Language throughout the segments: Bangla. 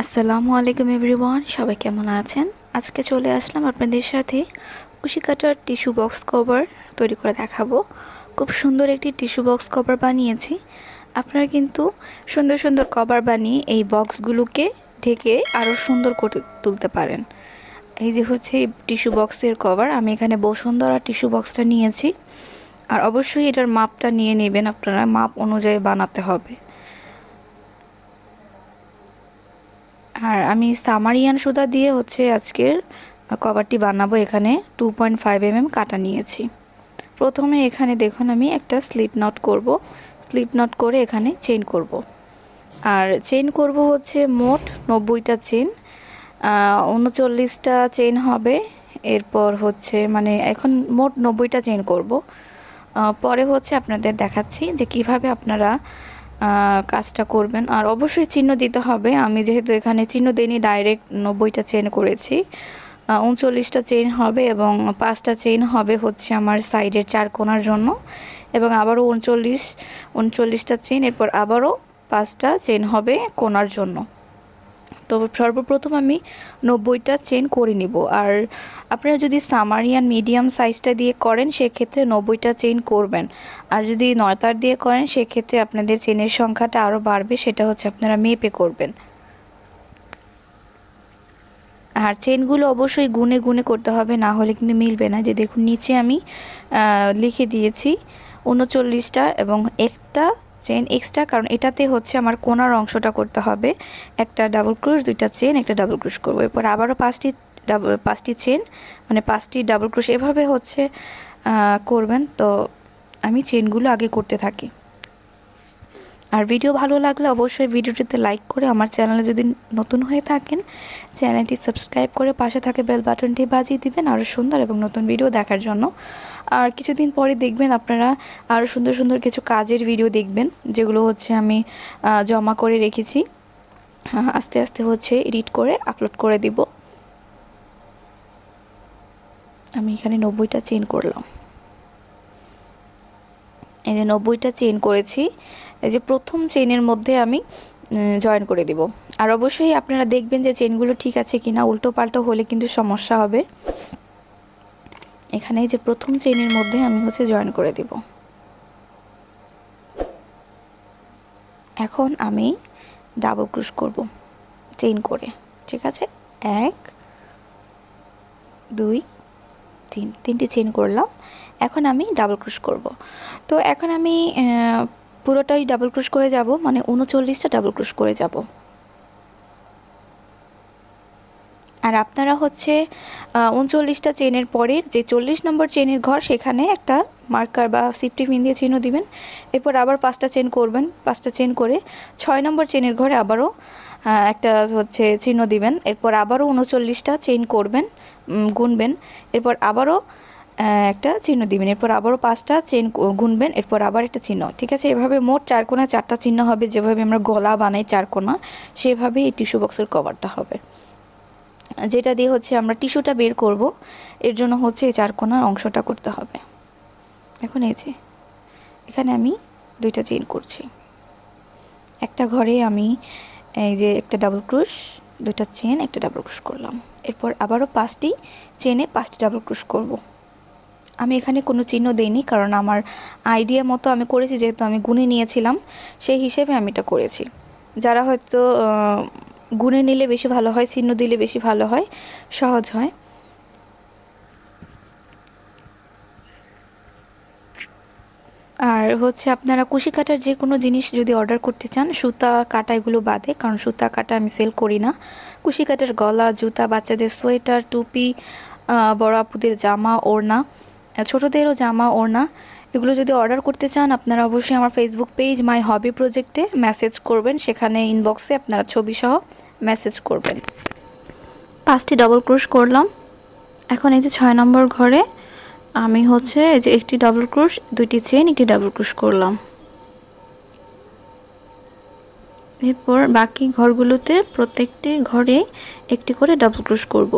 আসসালামু আলাইকুম এভরিওয়ান, সবাই কেমন আছেন? আজকে চলে আসলাম আপনাদের সাথে কুশি কাটার টিস্যু বক্স কভার তৈরি করে দেখাবো। খুব সুন্দর একটি টিস্যু বক্স কভার বানিয়েছি। আপনারা কিন্তু সুন্দর সুন্দর কভার বানিয়ে এই বক্সগুলোকে ঢেকে আরও সুন্দর করে তুলতে পারেন। এই যে হচ্ছে এই টিস্যু বক্সের কভার, আমি এখানে বসুন্ধরা টিস্যু বক্সটা নিয়েছি। আর অবশ্যই এটার মাপটা নিয়ে নেবেন, আপনারা মাপ অনুযায়ী বানাতে হবে। আর আমি সামারিয়ান সুতা দিয়ে হচ্ছে আজকের কভারটি বানাবো। এখানে 2.5 mm কাটা নিয়েছি। প্রথমে এখানে দেখুন আমি একটা স্লিপ নট করব। স্লিপ নট করে এখানে চেইন করব। আর চেইন করব হচ্ছে মোট 90টা চেইন, 39টা চেইন হবে। এরপর হচ্ছে মানে এখন মোট 90টা চেইন করব। পরে হচ্ছে আপনাদের দেখাচ্ছি যে কিভাবে আপনারা কাজটা করবেন। আর অবশ্যই চিহ্ন দিতে হবে। আমি যেহেতু এখানে চিহ্ন দিইনি, ডাইরেক্ট 90টা চেইন করেছি। 39টা চেইন হবে এবং 5টা চেইন হবে হচ্ছে আমার সাইডের 4 কোণার জন্য, এবং আবারও 39টা চেইন, এরপর আবারও 5টা চেইন হবে কোণার জন্য। তো সর্বপ্রথম আমি 90টা চেইন করে নিব। আর আপনারা যদি সামারিয়ান মিডিয়াম সাইজটা দিয়ে করেন সেক্ষেত্রে 90টা চেইন করবেন। আর যদি 9 তার দিয়ে করেন সেক্ষেত্রে আপনাদের চেইনের সংখ্যাটা আরও বাড়বে, সেটা হচ্ছে আপনারা মেপে করবেন। আর চেইনগুলো অবশ্যই গুনে গুনে করতে হবে, না হলে কিন্তু মিলবে না। যে দেখুন নিচে আমি লিখে দিয়েছি 39টা এবং একটা চেইন এক্সট্রা, কারণ এটাতে হচ্ছে আমার কোণার অংশটা করতে হবে। একটা ডাবল ক্রোশ, দুইটা চেইন, একটা ডাবল ক্রোশ করবো। এরপর আবারও 5টি চেইন, মানে 5টি ডাবল ক্রোশ, এভাবে হচ্ছে করবেন। তো আমি চেইনগুলো আগে করতে থাকি। আর ভিডিও ভালো লাগলে অবশ্যই ভিডিওটিতে লাইক করে, আমার চ্যানেলে যদি নতুন হয়ে থাকেন চ্যানেলটি সাবস্ক্রাইব করে পাশে থাকে বেল বাটনটি বাজিয়ে দিবেন আরও সুন্দর এবং নতুন ভিডিও দেখার জন্য। আর কিছুদিন পরে দেখবেন আপনারা আরও সুন্দর সুন্দর কিছু কাজের ভিডিও দেখবেন, যেগুলো হচ্ছে আমি জমা করে রেখেছি। আস্তে আস্তে হচ্ছে এডিট করে আপলোড করে দিব। আমি এখানে 90টা চেইন করলাম। এই যে 90টা চেইন করেছি, এই যে প্রথম চেইনের মধ্যে আমি জয়েন করে দিব। আর অবশ্যই আপনারা দেখবেন যে চেইনগুলো ঠিক আছে কিনা, উল্টো পাল্টো হলে কিন্তু সমস্যা হবে। এখানে যে প্রথম চেইনের মধ্যে আমি হচ্ছে জয়েন করে দিব। এখন আমি ডাবল ক্রোশ করব চেইন করে, ঠিক আছে। 1 2 3, 3টি চেইন করলাম। এখন আমি ডাবল ক্রোশ করব। তো এখন আমি পুরোটাই ডাবল ক্রোশ করে যাব, মানে 39টা ডাবল ক্রোশ করে যাব। আর আপনারা হচ্ছে 39টা চেইনের পরের যে 40 নম্বর চেইনের ঘর, সেখানে একটা মার্কার বা সিফটি পিন দিয়ে চিহ্ন দিবেন। এরপর আবার 5টা চেইন করবেন, 5টা চেইন করে 6 নম্বর চেইনের ঘরে আবারও একটা হচ্ছে চিহ্ন দিবেন। এরপর আবারও 39টা চেইন করবেন, গুনবেন। এরপর আবারও একটা চিহ্ন দিবেন। এরপর আবারও 5টা চেইন গুনবেন, এরপর আবার একটা চিহ্ন, ঠিক আছে। এভাবে মোট 4 কোণায় 4টা চিহ্ন হবে। যেভাবে আমরা গলা বানাই 4 কোণা, সেভাবেই এই টিস্যু বক্সের কভারটা হবে। যেটা দিয়ে হচ্ছে আমরা টিস্যুটা বের করব, এর জন্য হচ্ছে এই 4 কোণার অংশটা করতে হবে। এখন এই যে এখানে আমি 2টা চেইন করছি। একটা ঘরে আমি এই যে একটা ডাবল ক্রোশ, 2টা চেইন, একটা ডাবল ক্রোশ করলাম। এরপর আবারও 5টি চেইনে 5টি ডাবল ক্রোশ করব। আমি এখানে কোনো চিহ্ন দেইনি, কারণ আমার আইডিয়া মতো আমি করেছি, যেহেতু আমি গুনে নিয়েছিলাম সেই হিসেবে আমি এটা করেছি। যারা হয়তো গুনে নিলে বেশি ভালো হয়, চিহ্ন দিলে বেশি ভালো হয়, সহজ হয়। আর হচ্ছে আপনারা কুশি কাটার যে কোনো জিনিস যদি অর্ডার করতে চান, সুতা কাটা এগুলো বাদে, কারণ সুতা কাটা আমি সেল করি না। কুশি কাটার গলা, জুতা, বাচ্চাদের সোয়েটার, টুপি, বড় আপুদের জামা, ওড়না, ছোটদেরও জামা, ওড়না, এগুলো যদি অর্ডার করতে চান আপনারা অবশ্যই আমার ফেসবুক পেজ মাই হবি প্রজেক্টে মেসেজ করবেন। সেখানে ইনবক্সে আপনারা ছবি সহ মেসেজ করবেন। 5টি ডাবল ক্রোশ করলাম। এখন এই যে 6 নম্বর ঘরে আমি হচ্ছে এই যে একটি ডাবল ক্রোশ, 2টি চেইন, একটি ডাবল ক্রোশ করলাম। এরপর বাকি ঘরগুলোতে প্রত্যেকটি ঘরে একটি করে ডাবল ক্রোশ করব।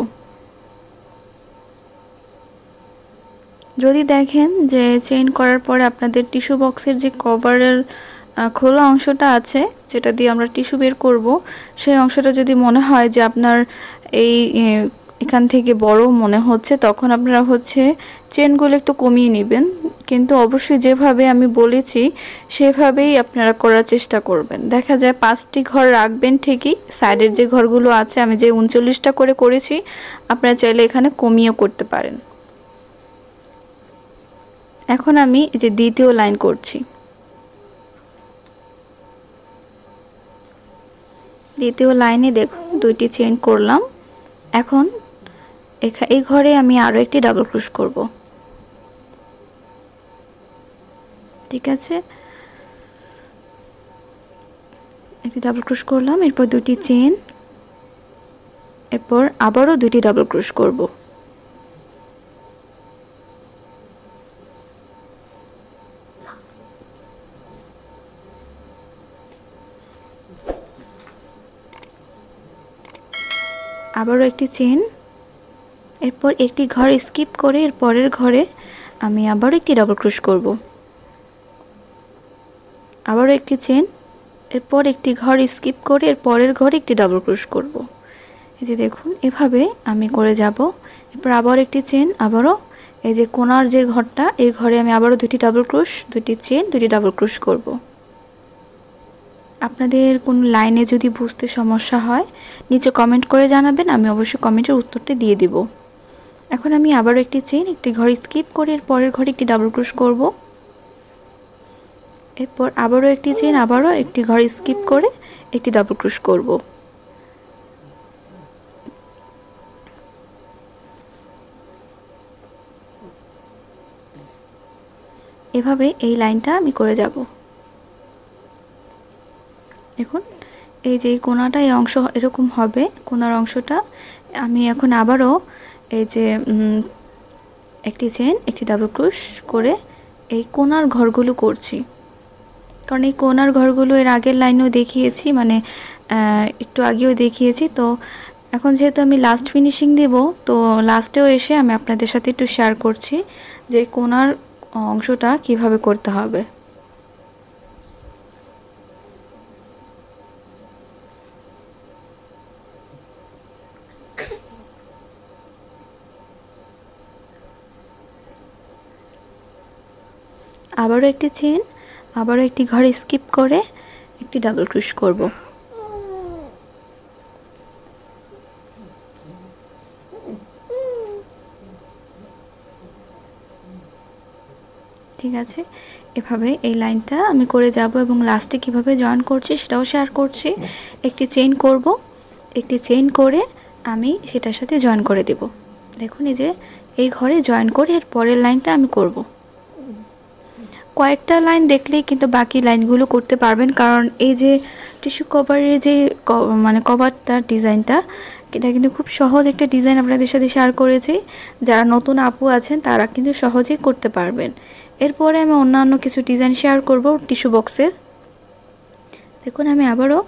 যদি দেখেন যে চেইন করার পরে আপনাদের টিস্যু বক্সের যে কভারের খোলা অংশটা আছে যেটা দিয়ে আমরা টিস্যু বের করব, সেই অংশটা যদি মনে হয় যে আপনার এই এখান থেকে বড় মনে হচ্ছে, তখন আপনারা হচ্ছে চেনগুলো একটু কমিয়ে নেবেন। কিন্তু অবশ্যই যেভাবে আমি বলেছি সেভাবেই আপনারা করার চেষ্টা করবেন। দেখা যায় 5টি ঘর রাখবেন ঠিকই, সাইডের যে ঘরগুলো আছে আমি যে 39টা করে করেছি, আপনারা চাইলে এখানে কমিয়েও করতে পারেন। এখন আমি এই যে দ্বিতীয় লাইন করছি। দ্বিতীয় লাইনে দেখুন 2টি চেইন করলাম। এখন এই ঘরে আমি আরো একটি ডাবল ক্রোশ করব। ঠিক আছে, একটি ডাবল ক্রোশ করলাম, এরপর 2টি চেইন, এরপর আবারও 2টি ডাবল ক্রোশ করব। আবারও একটি চেইন, এরপর একটি ঘর স্কিপ করে এর পরের ঘরে আমি আবারও একটি ডাবল ক্রোশ করব। আবারও একটি চেইন, এরপর একটি ঘর স্কিপ করে এর পরের ঘরে একটি ডাবল ক্রোশ করব। এই যে দেখুন এভাবে আমি করে যাব। এরপর আবার একটি চেইন, আবারও এই যে কোণার যে ঘরটা, এই ঘরে আমি আবারও 2টি ডাবল ক্রোশ, 2টি চেইন, 2টি ডাবল ক্রোশ করব। আপনাদের কোন লাইনে যদি বুঝতে সমস্যা হয় নিচে কমেন্ট করে জানাবেন, আমি অবশ্যই কমেন্টের উত্তরটি দিয়ে দিব। এখন আমি আবারও একটি চেইন, একটি ঘর স্কিপ করে এর পরের ঘরে একটি ডাবল ক্রোশ করব। এরপর আবারও একটি চেইন, আবারও একটি ঘর স্কিপ করে একটি ডাবল ক্রোশ করব। এভাবে এই লাইনটা আমি করে যাব। দেখুন এই যে কোণাটা, এই অংশ এরকম হবে, কোণার অংশটা আমি এখন আবারও এই যে একটি চেইন, একটি ডাবল ক্রোশ করে এই কোণার ঘরগুলো করছি। কারণ এই কোণার ঘরগুলো এর আগের লাইনেও দেখিয়েছি, মানে একটু আগেও দেখিয়েছি। তো এখন যেহেতু আমি লাস্ট ফিনিশিং দেব, তো লাস্টেও এসে আমি আপনাদের সাথে একটু শেয়ার করছি যে কোণার অংশটা কিভাবে করতে হবে। আবারও একটি চেইন, আবারও একটি ঘর স্কিপ করে একটি ডাবল ক্রোশ করব। ঠিক আছে, এভাবে এই লাইনটা আমি করে যাব এবং লাস্টে কিভাবে জয়েন করছি সেটাও শেয়ার করছি। একটি চেইন করব, একটি চেইন করে আমি সেটার সাথে জয়েন করে দেব। দেখুন এই যে এই ঘরে জয়েন করে এর পরের লাইনটা আমি করব। কয়েকটা লাইন দেখলেই কিন্তু বাকি লাইনগুলো করতে পারবেন, কারণ এই যে টিস্যু কভারের যে মানে কভারটার ডিজাইনটা, এটা কিন্তু খুব সহজ একটা ডিজাইন আপনাদের সাথে শেয়ার করেছি। যারা নতুন আপু আছেন তারা কিন্তু সহজেই করতে পারবেন। এরপরে আমি অন্যান্য কিছু ডিজাইন শেয়ার করব টিস্যু বক্সের। দেখুন আমি আবারও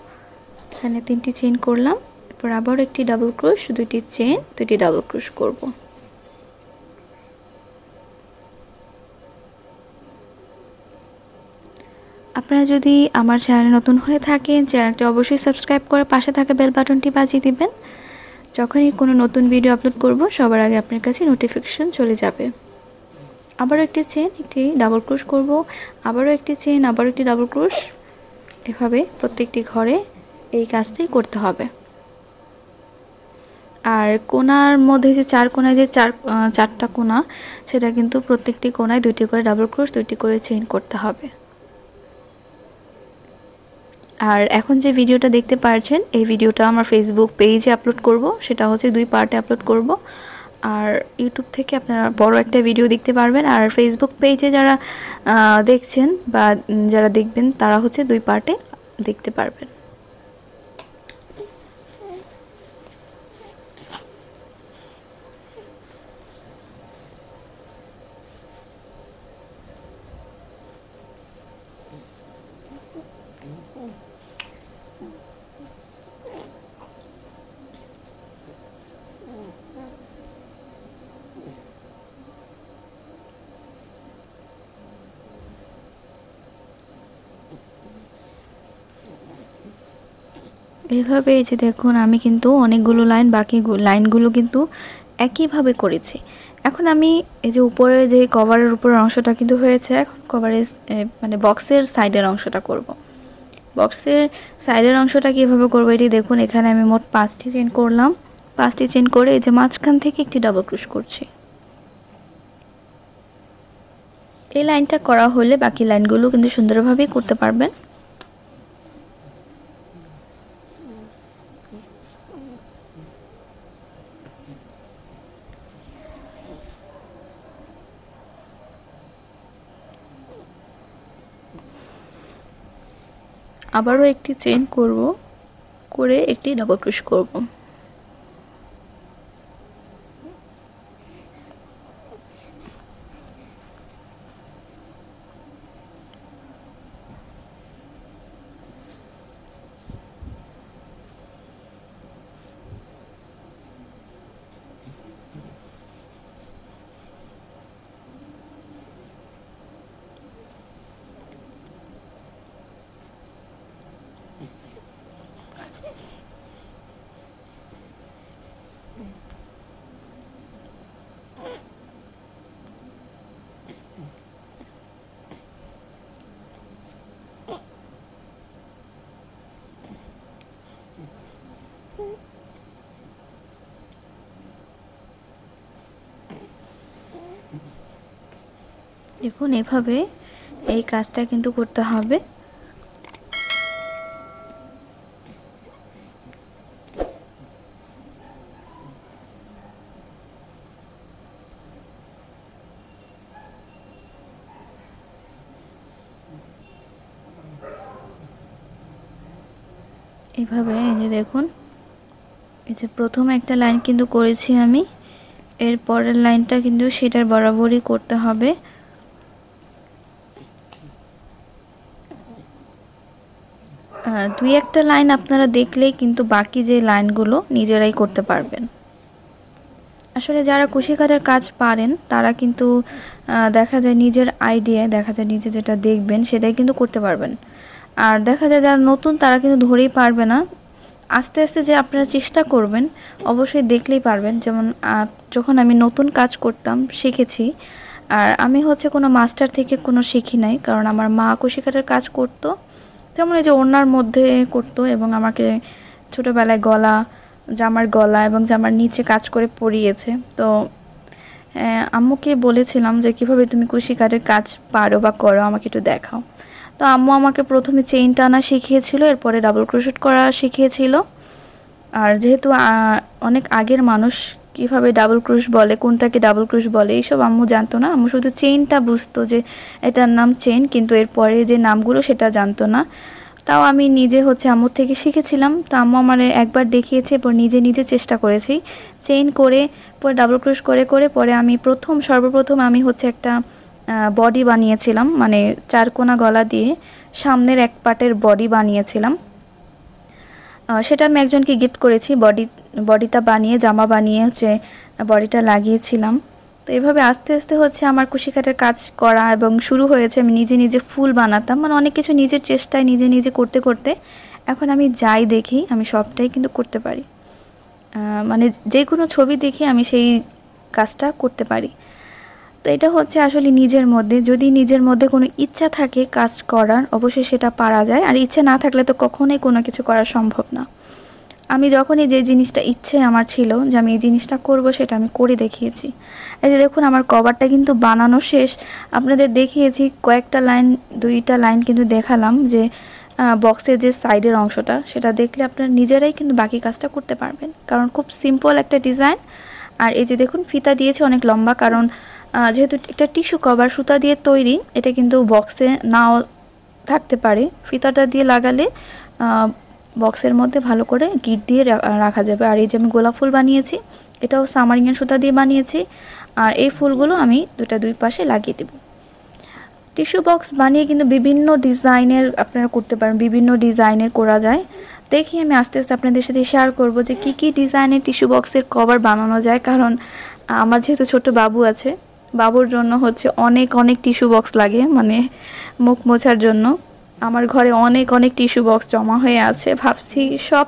এখানে 3টি চেইন করলাম, এরপর আবারও একটি ডাবল ক্রোশ, 2টি চেইন, 2টি ডাবল ক্রোশ করব। আপনারা যদি আমার চ্যানেলে নতুন হয়ে থাকেন, চ্যানেলটি অবশ্যই সাবস্ক্রাইব করে পাশে থাকা বেল বাটনটি বাজিয়ে দিবেন। যখনই কোনো নতুন ভিডিও আপলোড করব সবার আগে আপনার কাছে নোটিফিকেশন চলে যাবে। আবারও একটি চেইন, একটি ডাবল ক্রোশ করব, আবারও একটি চেইন, আবারও একটি ডাবল ক্রোশ। এভাবে প্রত্যেকটি ঘরে এই কাজটাই করতে হবে। আর কোণার মধ্যে যে চার কোণায় যে চারটা কোণা, সেটা কিন্তু প্রত্যেকটি কোণায় 2টি করে ডাবল ক্রোশ, 2টি করে চেইন করতে হবে। আর এখন যে ভিডিওটা দেখতে পাচ্ছেন, এই ভিডিওটা আমার ফেসবুক পেজে আপলোড করব, সেটা হচ্ছে 2 পার্টে আপলোড করব। আর ইউটিউব থেকে আপনারা বড় একটা ভিডিও দেখতে পারবেন, আর ফেসবুক পেজে যারা দেখছেন বা যারা দেখবেন তারা হচ্ছে 2 পার্টে দেখতে পারবেন। এইভাবে এই যে দেখুন আমি কিন্তু অনেকগুলো লাইন, বাকি লাইনগুলো কিন্তু একইভাবে করেছি। এখন আমি এই যে উপরে যে কভারের উপরের অংশটা কিন্তু হয়েছে, এখন কভারের মানে বক্সের সাইডের অংশটা করব। বক্সের সাইডের অংশটা কীভাবে করবো এটি দেখুন। এখানে আমি মোট 5টি চেইন করলাম। 5টি চেইন করে এই যে মাঝখান থেকে একটি ডাবল ক্রোশ করছি। এই লাইনটা করা হলে বাকি লাইনগুলো কিন্তু সুন্দরভাবেই করতে পারবেন। আবারও একটি চেইন করব, করে একটি ডাবল ক্রোশ করব। দেখুন এভাবে এই কাজটা কিন্তু করতে হবে। এইভাবে এই যে দেখুন, এই যে প্রথম একটা লাইন কিন্তু করেছি আমি, এর পরের লাইনটা কিন্তু সেটার বরাবরই করতে হবে। দুই একটা লাইন আপনারা দেখলেই কিন্তু বাকি যে লাইনগুলো নিজেরাই করতে পারবেন। আসলে যারা কুশি কাটার কাজ পারেন তারা কিন্তু দেখা যায় নিজের আইডিয়া, দেখা যায় নিজে যেটা দেখবেন সেটাই কিন্তু করতে পারবেন। আর দেখা যায় যারা নতুন তারা কিন্তু ধরেই পারবে না। আস্তে আস্তে যে আপনারা চেষ্টা করবেন অবশ্যই দেখলেই পারবেন। যেমন যখন আমি নতুন কাজ করতাম শিখেছি, আর আমি হচ্ছে কোনো মাস্টার থেকে কোনো শিখি নাই, কারণ আমার মা কুশি কাটার কাজ করতো। যেমন এই যে ওড়নার মধ্যে করতো এবং আমাকে ছোটোবেলায় জামার গলা এবং জামার নিচে কাজ করে পরিয়েছে। তো আম্মুকে বলেছিলাম যে কিভাবে তুমি কুশি কাটের কাজ পারো বা করো, আমাকে একটু দেখাও। তো আম্মু আমাকে প্রথমে চেইন টানা শিখিয়েছিল, এরপরে ডাবল ক্রোশেট করা শিখিয়েছিল। আর যেহেতু অনেক আগের মানুষ, কিভাবে ডাবল ক্রোশ বলে, কোনটাকে ডাবল ক্রোশ বলে এইসব আম্মু জানতো না। আম্মু শুধু চেইনটা বুঝতো যে এটার নাম চেইন, কিন্তু এরপরে যে নামগুলো সেটা জানতো না। তাও আমি নিজে হচ্ছে আম্মুর থেকে শিখেছিলাম। তো আম্মু আমার একবার দেখিয়েছে, এরপর নিজে নিজে চেষ্টা করেছি চেইন করে, পরে ডাবল ক্রোশ করে করে পরে আমি সর্বপ্রথম আমি হচ্ছে একটা বডি বানিয়েছিলাম, মানে চারকোনা গলা দিয়ে সামনের এক পাটের বডি বানিয়েছিলাম। সেটা আমি একজনকে গিফট করেছি। বডিটা বানিয়ে, জামা বানিয়ে হচ্ছে বডিটা লাগিয়েছিলাম। তো এভাবে আস্তে আস্তে হচ্ছে আমার কুশি কাটার কাজ করা এবং শুরু হয়েছে। আমি নিজে নিজে ফুল বানাতাম, মানে অনেক কিছু নিজের চেষ্টায় নিজে নিজে করতে করতে এখন আমি যাই দেখি আমি সবটাই কিন্তু করতে পারি। মানে যে কোনো ছবি দেখে আমি সেই কাজটা করতে পারি। তো এটা হচ্ছে আসলে নিজের মধ্যে, যদি নিজের মধ্যে কোনো ইচ্ছা থাকে কাজ করার, অবশ্যই সেটা পারা যায়। আর ইচ্ছে না থাকলে তো কখনোই কোনো কিছু করা সম্ভব না। আমি যখনই যে জিনিসটা ইচ্ছে আমার ছিল যে আমি এই জিনিসটা করব, সেটা আমি করে দেখিয়েছি। এই যে দেখুন আমার কভারটা কিন্তু বানানো শেষ। আপনাদের দেখিয়েছি কয়েকটা লাইন, 2টা লাইন কিন্তু দেখালাম যে বক্সের যে সাইডের অংশটা, সেটা দেখলে আপনারা নিজেরাই কিন্তু বাকি কাজটা করতে পারবেন, কারণ খুব সিম্পল একটা ডিজাইন। আর এই যে দেখুন ফিতা দিয়েছে অনেক লম্বা, কারণ যেহেতু একটা টিস্যু কভার সুতা দিয়ে তৈরি, এটা কিন্তু বক্সে নাও থাকতে পারে। ফিতাটা দিয়ে লাগালে বক্সের মধ্যে ভালো করে গিট দিয়ে রাখা যাবে। আর এই যে আমি গোলাপ ফুল বানিয়েছি, এটাও সামারিয়ান সুতা দিয়ে বানিয়েছি। আর এই ফুলগুলো আমি দুই পাশে লাগিয়ে দেব। টিস্যু বক্স বানিয়ে কিন্তু বিভিন্ন ডিজাইনের আপনারা করতে পারেন, বিভিন্ন ডিজাইনের করা যায়। দেখি আমি আস্তে আস্তে আপনাদের সাথে শেয়ার করব যে কী ডিজাইনের টিস্যু বক্সের কভার বানানো যায়। কারণ আমার যেহেতু ছোট বাবু আছে, বাবুর জন্য হচ্ছে অনেক টিস্যু বক্স লাগে, মানে মুখ মোছার জন্য। আমার ঘরে অনেক অনেক টিস্যু বক্স জমা হয়ে আছে, ভাবছি সব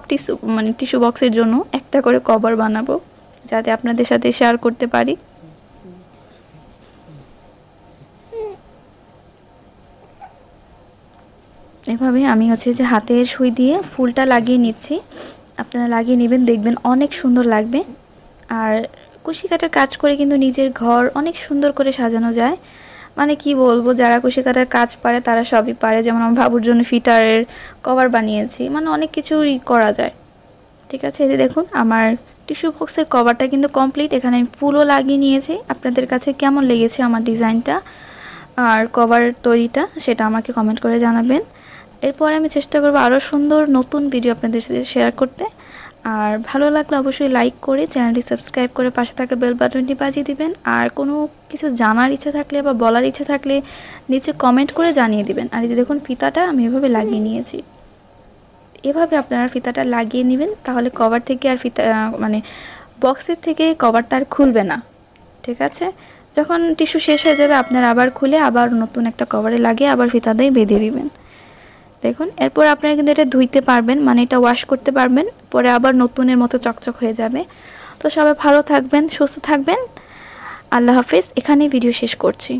টিস্যু বক্সের জন্য একটা করে কভার বানাবো, যাতে আপনাদের সাথে শেয়ার করতে পারি। এভাবে আমি হচ্ছে যে হাতের সুই দিয়ে ফুলটা লাগিয়ে নিচ্ছি। আপনারা লাগিয়ে নেবেন, দেখবেন অনেক সুন্দর লাগবে। আর কুশি কাটার কাজ করে কিন্তু নিজের ঘর অনেক সুন্দর করে সাজানো যায়। মানে কি বলবো, যারা কুশি কাটার কাজ পারে তারা সবই পারে। যেমন আমার বাবুর জন্য ফিটারের কভার বানিয়েছি, মানে অনেক কিছুই করা যায়। ঠিক আছে, এই যে দেখুন আমার টিস্যু বক্সের কভারটা কিন্তু কমপ্লিট। এখানে আমি ফুলও লাগিয়ে নিয়েছি। আপনাদের কাছে কেমন লেগেছে আমার ডিজাইনটা আর কভার তৈরিটা, সেটা আমাকে কমেন্ট করে জানাবেন। এরপরে আমি চেষ্টা করব আরও সুন্দর নতুন ভিডিও আপনাদের সাথে শেয়ার করতে। আর ভালো লাগলে অবশ্যই লাইক করে চ্যানেলটি সাবস্ক্রাইব করে পাশে থাকা বেল বাটনটি বাজিয়ে দিবেন। আর কোনো কিছু জানার ইচ্ছা থাকলে বা বলার ইচ্ছা থাকলে নিচে কমেন্ট করে জানিয়ে দিবেন। আর এই যে দেখুন ফিতাটা আমি এভাবে লাগিয়ে নিয়েছি। এভাবে আপনারা ফিতাটা লাগিয়ে নেবেন, তাহলে কভার থেকে আর ফিতা মানে বক্সের থেকে কভারটা আর খুলবে না। ঠিক আছে, যখন টিস্যু শেষ হয়ে যাবে আপনারা আবার খুলে আবার নতুন একটা কভারে লাগিয়ে আবার ফিতা দিয়ে বেঁধে দিবেন। দেখুন এরপর আপনারা কিন্তু এটা ধুইতে পারবেন, মানে এটা ওয়াশ করতে পারবেন, পরে আবার নতুনের মতো চকচক হয়ে যাবে। তো সবাই ভালো থাকবেন, সুস্থ থাকবেন। আল্লাহ হাফিজ। এখানেই ভিডিও শেষ করছি।